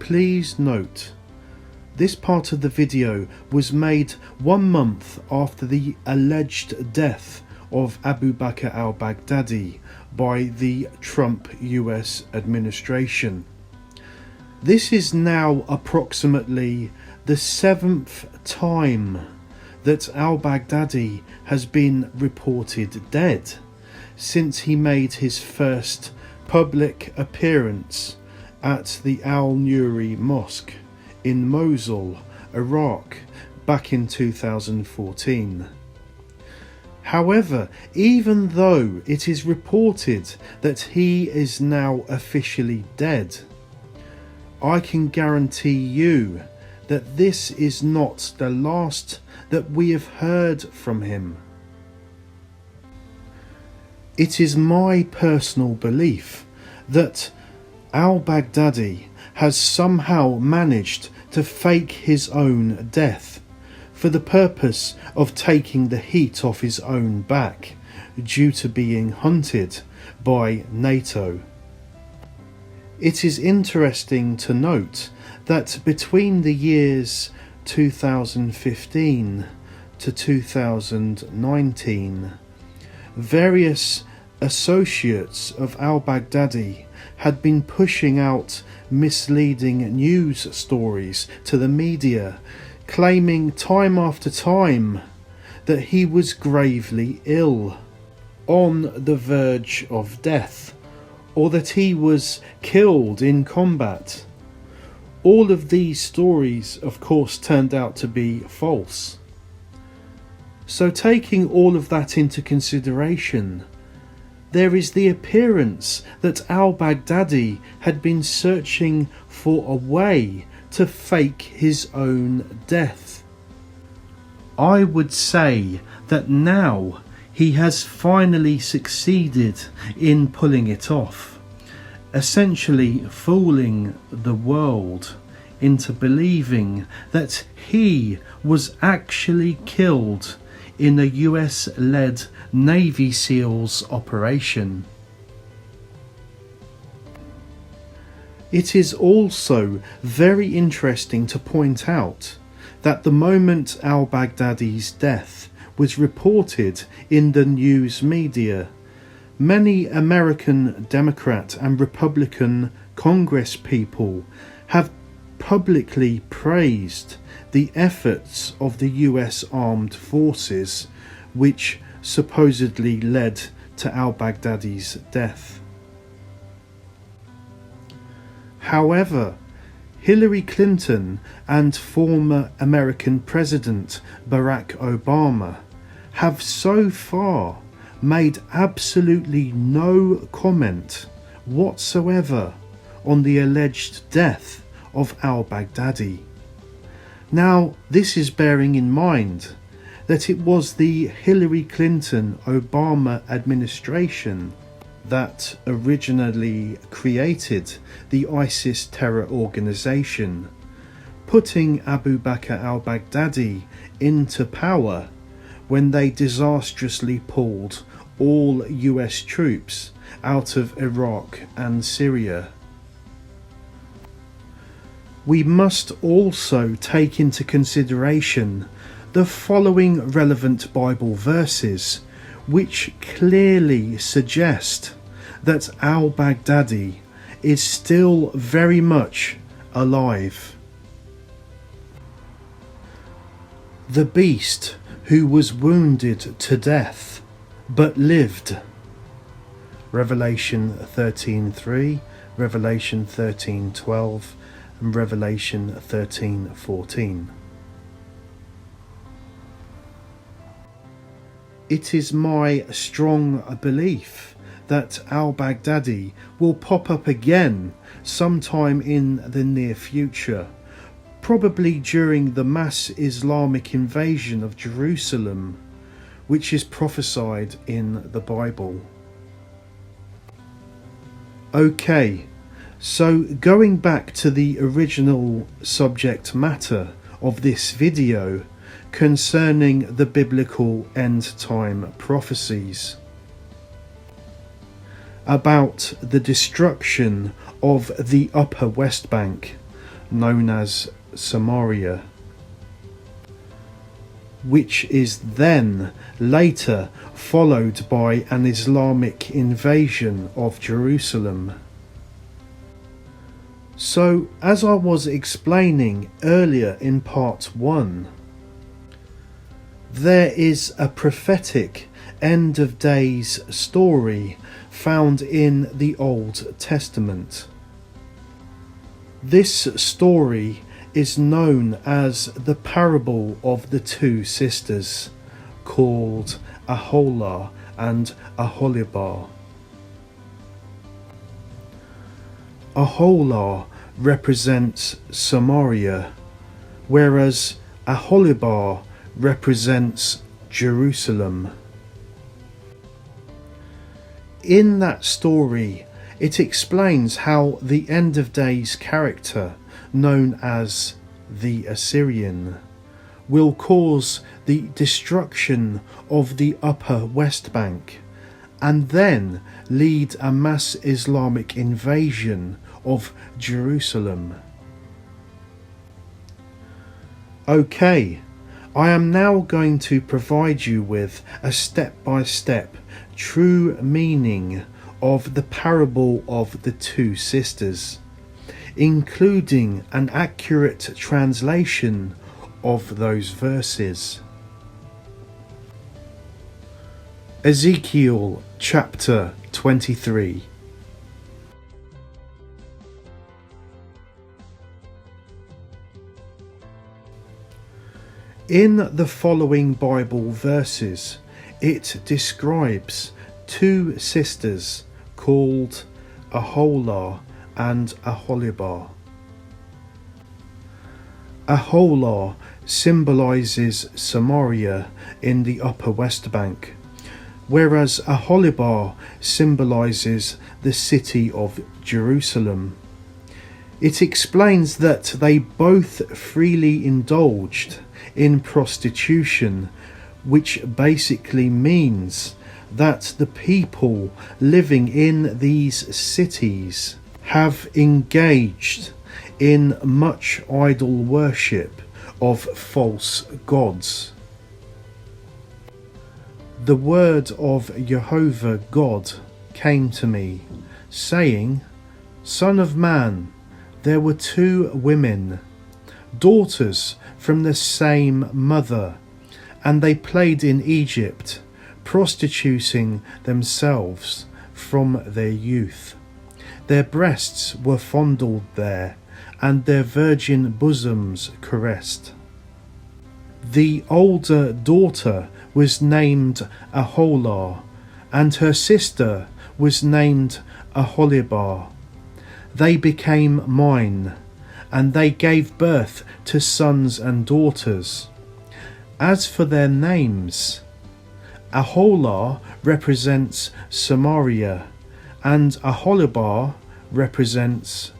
Please note, this part of the video was made 1 month after the alleged death of Abu Bakr al-Baghdadi by the Trump US administration. This is now approximately the 7th time that al-Baghdadi has been reported dead since he made his first public appearance at the Al-Nuri Mosque in Mosul, Iraq, back in 2014. However, even though it is reported that he is now officially dead, I can guarantee you that this is not the last that we have heard from him. It is my personal belief that al-Baghdadi has somehow managed to fake his own death for the purpose of taking the heat off his own back due to being hunted by NATO. It is interesting to note that between the years 2015 to 2019, various associates of al-Baghdadi had been pushing out misleading news stories to the media, claiming time after time that he was gravely ill, on the verge of death, or that he was killed in combat. All of these stories, of course, turned out to be false. So taking all of that into consideration, there is the appearance that al-Baghdadi had been searching for a way to fake his own death. I would say that now he has finally succeeded in pulling it off, essentially fooling the world into believing that he was actually killed in a US-led Navy SEALs operation. It is also very interesting to point out that the moment al-Baghdadi's death was reported in the news media, many American Democrat and Republican Congress people have publicly praised the efforts of the US armed forces, which supposedly led to al-Baghdadi's death. However, Hillary Clinton and former American President Barack Obama have so far made absolutely no comment whatsoever on the alleged death of al-Baghdadi. Now, this is bearing in mind that it was the Hillary Clinton-Obama administration that originally created the ISIS terror organization, putting Abu Bakr al-Baghdadi into power when they disastrously pulled all US troops out of Iraq and Syria. We must also take into consideration the following relevant Bible verses, which clearly suggest that al-Baghdadi is still very much alive. The beast who was wounded to death but lived. Revelation 13:3, Revelation 13:12 and Revelation 13:14. It is my strong belief that al-Baghdadi will pop up again sometime in the near future, probably during the mass Islamic invasion of Jerusalem, which is prophesied in the Bible. Okay, so going back to the original subject matter of this video concerning the biblical end-time prophecies about the destruction of the Upper West Bank known as Samaria, which is then later followed by an Islamic invasion of Jerusalem. So, as I was explaining earlier in part 1, there is a prophetic end of days story found in the Old Testament. This story is known as the parable of the two sisters, called Aholah and Aholibah. Aholah represents Samaria, whereas Aholibah represents Jerusalem. In that story, it explains how the end of days character, known as the Assyrian, will cause the destruction of the upper West Bank and then lead a mass Islamic invasion of Jerusalem. Okay, I am now going to provide you with a step-by-step true meaning of the parable of the two sisters, including an accurate translation of those verses. Ezekiel chapter 23. In the following Bible verses, it describes two sisters called Aholah and Aholibah. Aholah symbolizes Samaria in the upper West Bank, whereas Aholibah symbolizes the city of Jerusalem. It explains that they both freely indulged in prostitution, which basically means that the people living in these cities have engaged in much idol worship of false gods. The word of Jehovah God came to me, saying, Son of man, there were two women, daughters from the same mother, and they played in Egypt, prostituting themselves from their youth. Their breasts were fondled there, and their virgin bosoms caressed. The older daughter was named Aholah, and her sister was named Aholibah. They became mine, and they gave birth to sons and daughters. As for their names, Aholah represents Samaria, and Aholibah represents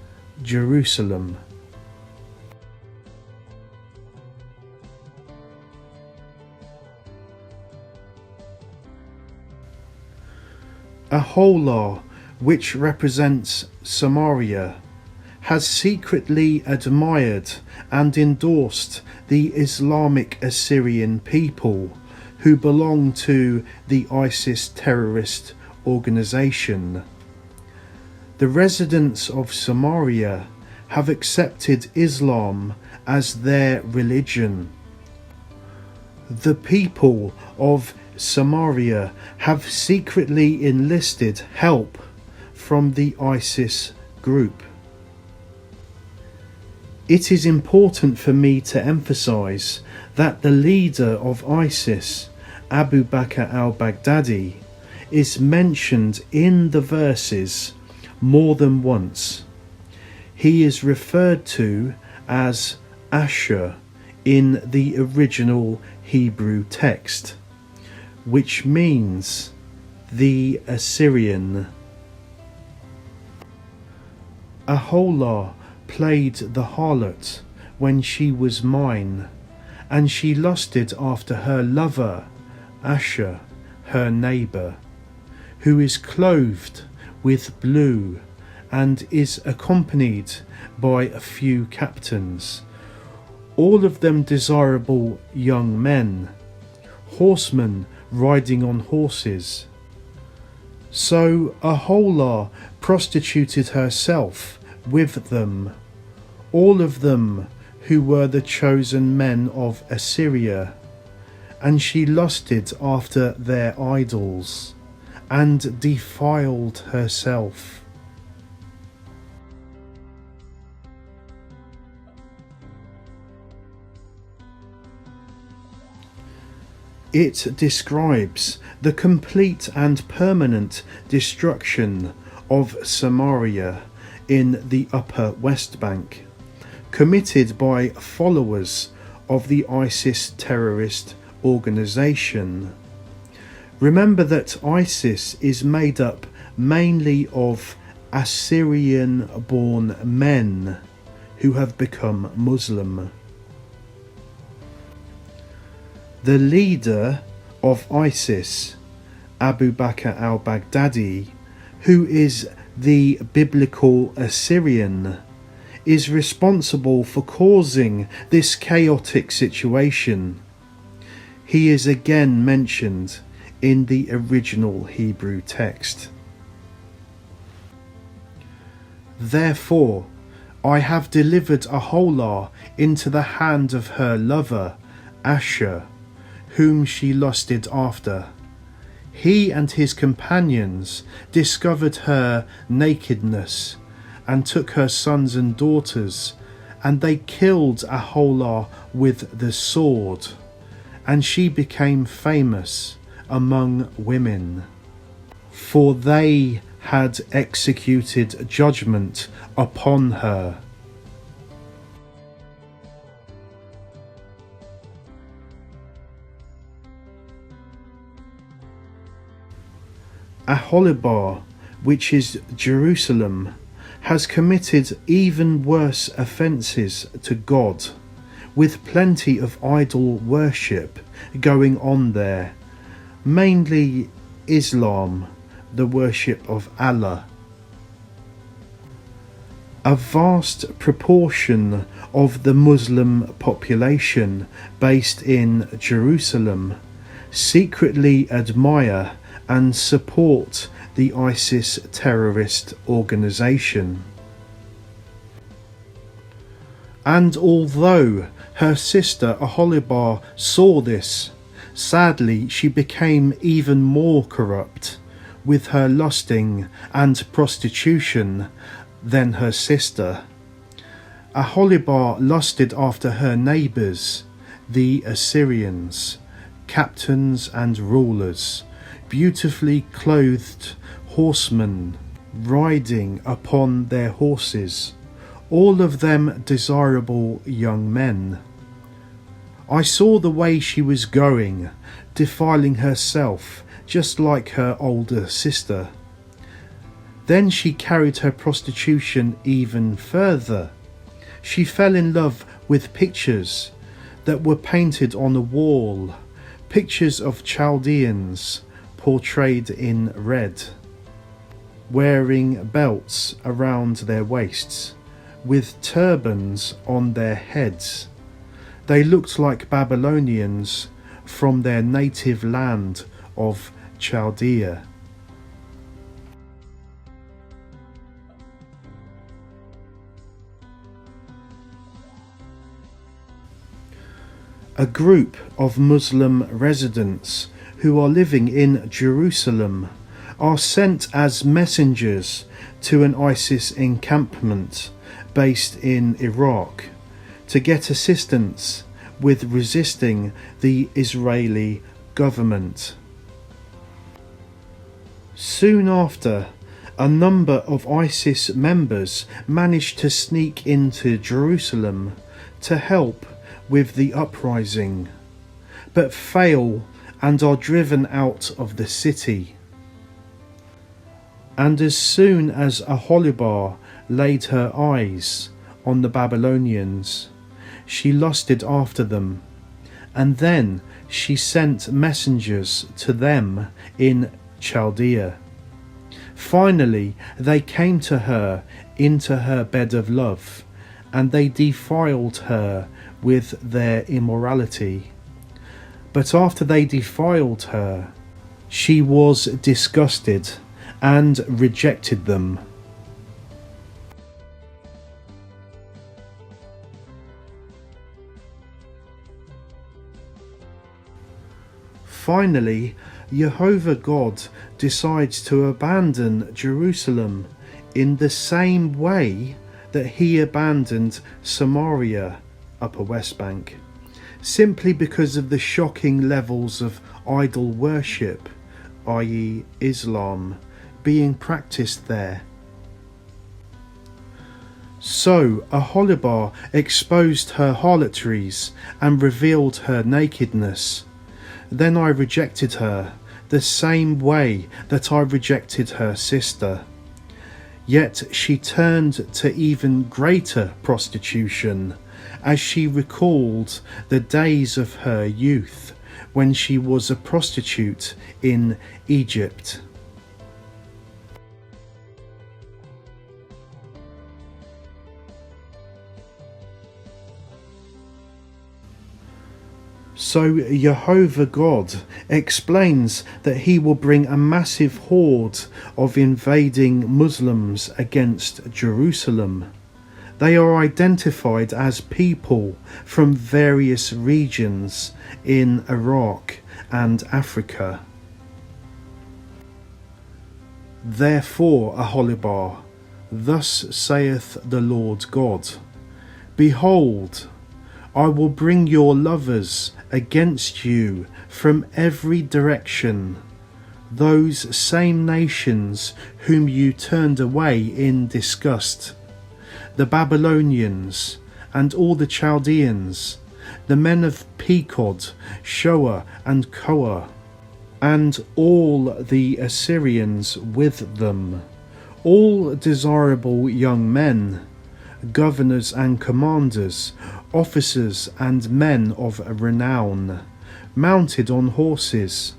Jerusalem. Aholah, which represents Samaria, has secretly admired and endorsed the Islamic Assyrian people who belong to the ISIS terrorist organization. The residents of Samaria have accepted Islam as their religion. The people of Samaria have secretly enlisted help from the ISIS group. It is important for me to emphasize that the leader of ISIS, Abu Bakr al-Baghdadi, is mentioned in the verses more than once. He is referred to as Ashur in the original Hebrew text, which means the Assyrian. Aholah played the harlot when she was mine, and she lusted after her lover, Ashur, her neighbour, who is clothed with blue and is accompanied by a few captains, all of them desirable young men, horsemen riding on horses. So Aholah prostituted herself with them, all of them who were the chosen men of Assyria, and she lusted after their idols, and defiled herself. It describes the complete and permanent destruction of Samaria in the Upper West Bank, committed by followers of the ISIS terrorist organization. Remember that ISIS is made up mainly of Assyrian-born men who have become Muslim. The leader of ISIS, Abu Bakr al-Baghdadi, who is the biblical Assyrian, is responsible for causing this chaotic situation. He is again mentioned in the original Hebrew text. Therefore, I have delivered Aholah into the hand of her lover, Ashur, whom she lusted after. He and his companions discovered her nakedness, and took her sons and daughters, and they killed Aholah with the sword, and she became famous among women, for they had executed judgment upon her. Aholibah, which is Jerusalem, has committed even worse offences to God, with plenty of idol worship going on there, mainly Islam, the worship of Allah. A vast proportion of the Muslim population based in Jerusalem secretly admire and support the ISIS terrorist organisation. And although her sister Aholibah saw this, sadly she became even more corrupt with her lusting and prostitution than her sister. Aholibah lusted after her neighbours, the Assyrians, captains and rulers, beautifully clothed horsemen riding upon their horses, all of them desirable young men. I saw the way she was going, defiling herself just like her older sister. Then she carried her prostitution even further. She fell in love with pictures that were painted on the wall, pictures of Chaldeans portrayed in red, wearing belts around their waists, with turbans on their heads. They looked like Babylonians from their native land of Chaldea. A group of Muslim residents who are living in Jerusalem are sent as messengers to an ISIS encampment based in Iraq to get assistance with resisting the Israeli government. Soon after, a number of ISIS members managed to sneak into Jerusalem to help with the uprising, but fail and are driven out of the city. And as soon as Aholibah laid her eyes on the Babylonians, she lusted after them, and then she sent messengers to them in Chaldea, Finally, they came to her into her bed of love, and they defiled her with their immorality. But after they defiled her, she was disgusted and rejected them. Finally, Jehovah God decides to abandon Jerusalem in the same way that he abandoned Samaria, Upper West Bank, simply because of the shocking levels of idol worship, i.e. Islam, being practiced there. So Aholibah exposed her harlotries and revealed her nakedness. Then I rejected her, the same way that I rejected her sister. Yet she turned to even greater prostitution, as she recalled the days of her youth, when she was a prostitute in Egypt. So Jehovah God explains that he will bring a massive horde of invading Muslims against Jerusalem. They are identified as people from various regions in Iraq and Africa. Therefore, Aholibah, thus saith the Lord God, behold, I will bring your lovers against you from every direction, those same nations whom you turned away in disgust, the Babylonians and all the Chaldeans, the men of Pekod, Shoa and Koa, and all the Assyrians with them, all desirable young men, governors and commanders, officers and men of renown, mounted on horses.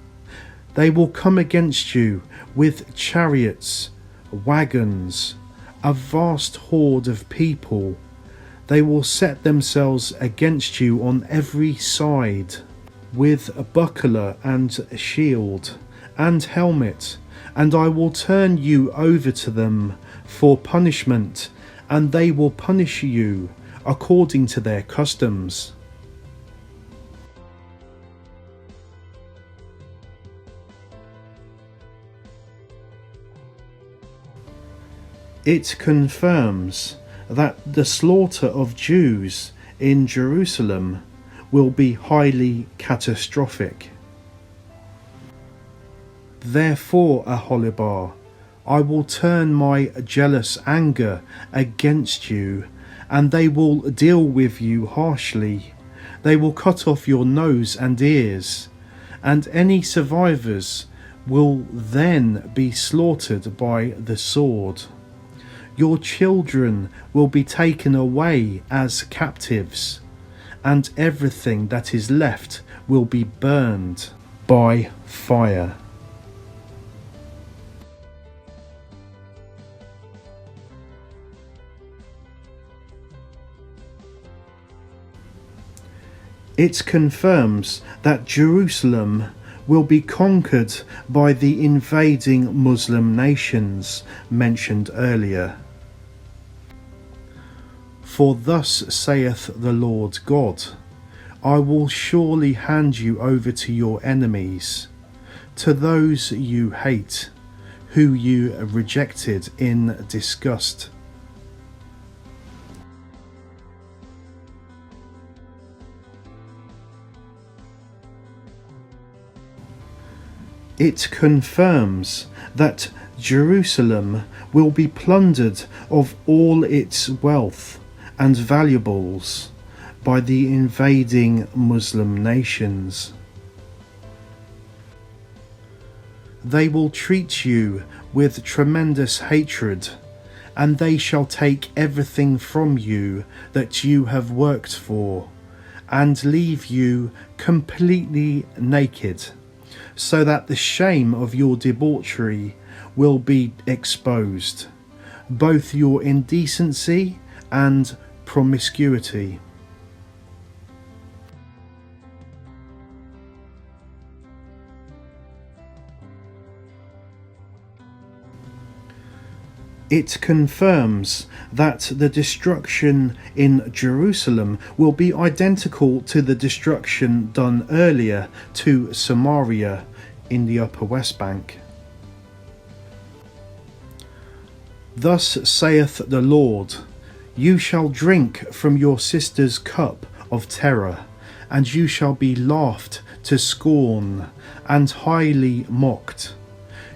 They will come against you with chariots, wagons, a vast horde of people. They will set themselves against you on every side, with buckler and shield and helmet, and I will turn you over to them for punishment, and they will punish you according to their customs. It confirms that the slaughter of Jews in Jerusalem will be highly catastrophic. Therefore, Aholibah, I will turn my jealous anger against you, and they will deal with you harshly. They will cut off your nose and ears, and any survivors will then be slaughtered by the sword. Your children will be taken away as captives, and everything that is left will be burned by fire. It confirms that Jerusalem will be conquered by the invading Muslim nations mentioned earlier. For thus saith the Lord God, I will surely hand you over to your enemies, to those you hate, who you rejected in disgust. It confirms that Jerusalem will be plundered of all its wealth and valuables by the invading Muslim nations. They will treat you with tremendous hatred, and they shall take everything from you that you have worked for, and leave you completely naked, so that the shame of your debauchery will be exposed, both your indecency and promiscuity. It confirms that the destruction in Jerusalem will be identical to the destruction done earlier to Samaria in the Upper West Bank. Thus saith the Lord, you shall drink from your sister's cup of terror, and you shall be laughed to scorn and highly mocked.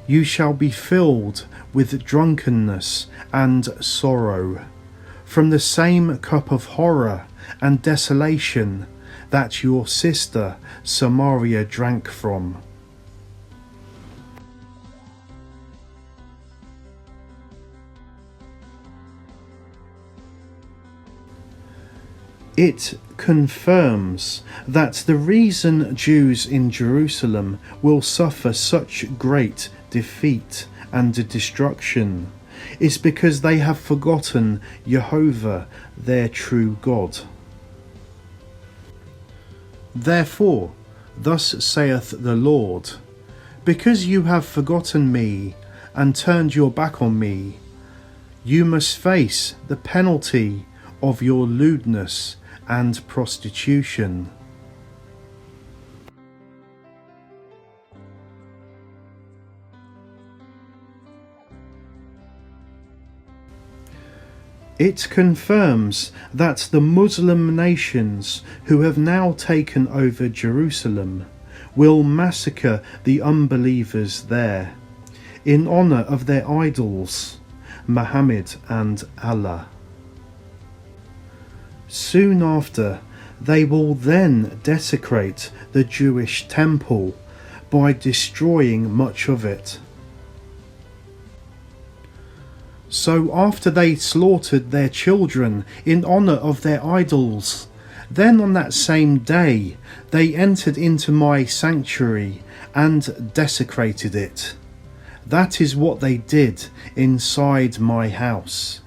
You shall be filled with drunkenness and sorrow, from the same cup of horror and desolation that your sister Samaria drank from. It confirms that the reason Jews in Jerusalem will suffer such great defeat and destruction is because they have forgotten Jehovah, their true God. Therefore, thus saith the Lord, because you have forgotten me and turned your back on me, you must face the penalty of your lewdness and prostitution. It confirms that the Muslim nations who have now taken over Jerusalem will massacre the unbelievers there in honour of their idols, Muhammad and Allah. Soon after, they will then desecrate the Jewish temple by destroying much of it. So after they slaughtered their children in honour of their idols, then on that same day they entered into my sanctuary and desecrated it. That is what they did inside my house.